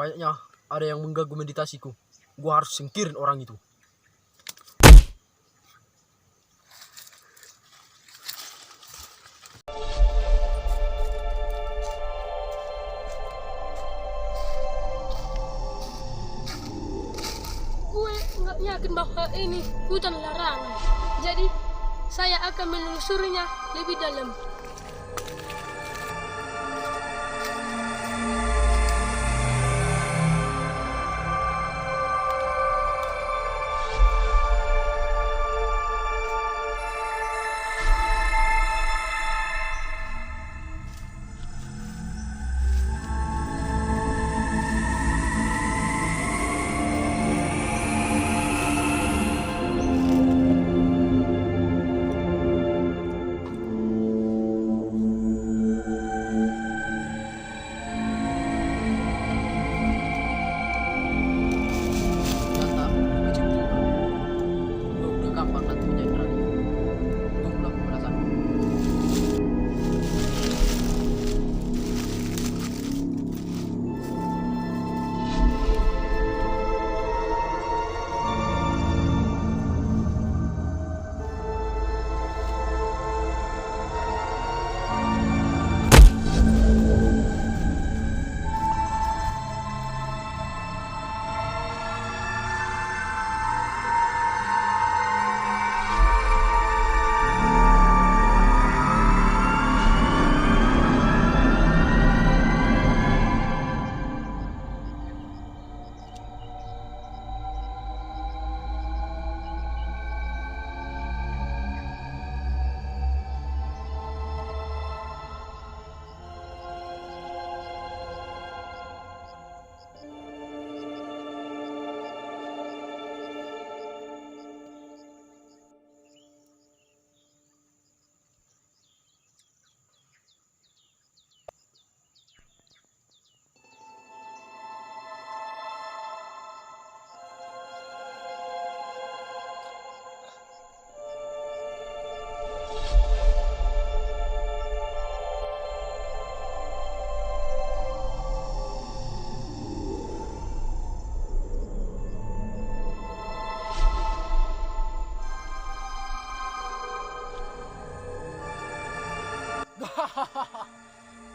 Kayaknya ada yang mengganggu meditasiku. Gua harus singkirin orang itu. Gue nggak yakin bahwa ini hutan larangan. Jadi saya akan menelusurinya lebih dalam.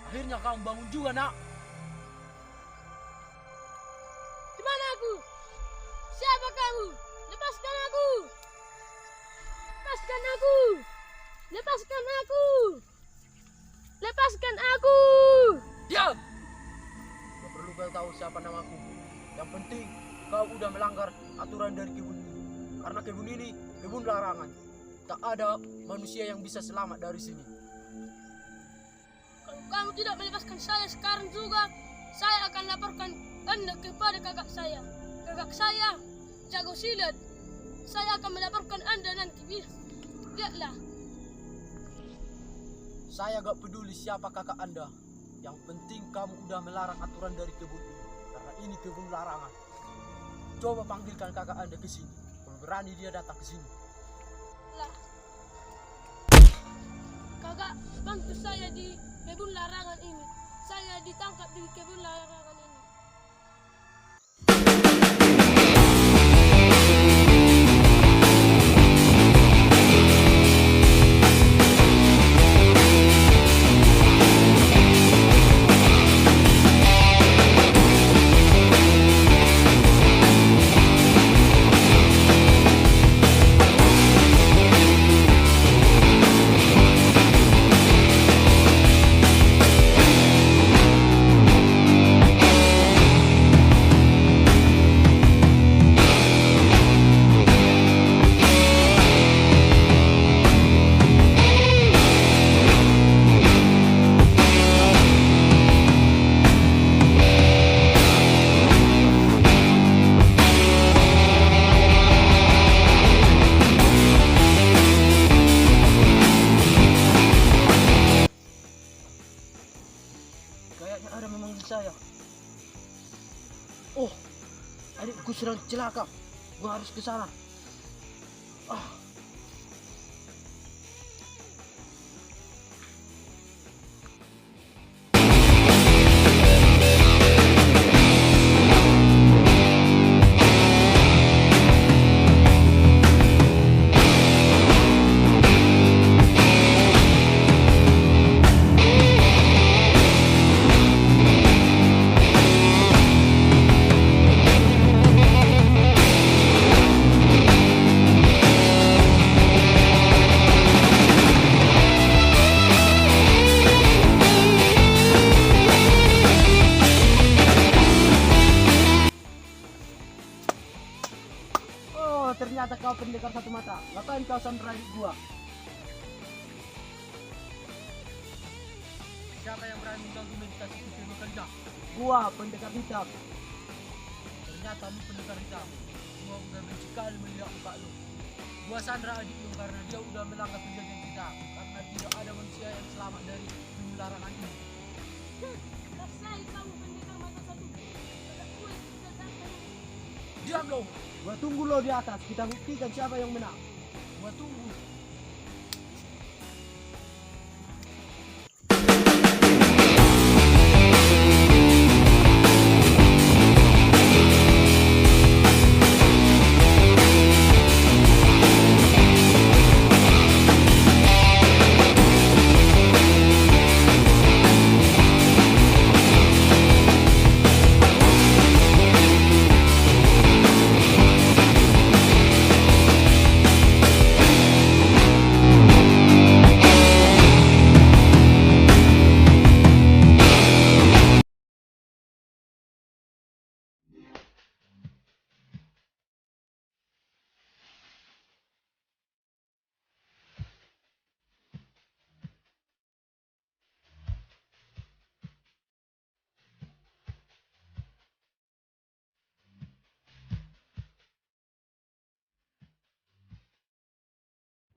Akhirnya kamu bangun juga, nak. Di mana aku? Siapa kamu? Lepaskan aku! Lepaskan aku! Lepaskan aku! Lepaskan aku! Diam! Gak perlu kau tahu siapa namaku. Yang penting kau udah melanggar aturan dari kebun ini. Karena kebun ini kebun larangan. Tak ada manusia yang bisa selamat dari sini. Kalau kamu tidak melepaskan saya sekarang juga, saya akan laporkan Anda kepada kakak saya. Kakak saya jago silat. Saya akan melaporkan Anda nanti. Lihatlah. Saya gak peduli siapa kakak Anda. Yang penting kamu udah melarang aturan dari kebun ini. Karena ini kebun larangan. Coba panggilkan kakak Anda ke sini. Kalau berani dia datang ke sini. Lah. Kakak, bantu saya di kebun larangan ini. Saya ditangkap di kebun larangan ini. Kayaknya ada memanggil saya. Oh, adikku sedang celaka. Gua harus ke sana. kau Sandra adik gua. Siapa yang berani mengganggu meditasi putri bekerja? Gua pendekar hitam. Ternyata lu pendekar hitam. Gua udah benci kali melihat muka lu. Gua Sandra adik lu karena dia udah melanggar perjanjian kita. Karena tidak ada manusia yang selamat dari larangan ini. Rasai kamu pendekar mata satu. Tidak boleh kita sampai. Diam lo. Gua tunggu lo di atas. Kita buktikan siapa yang menang. Gua tunggu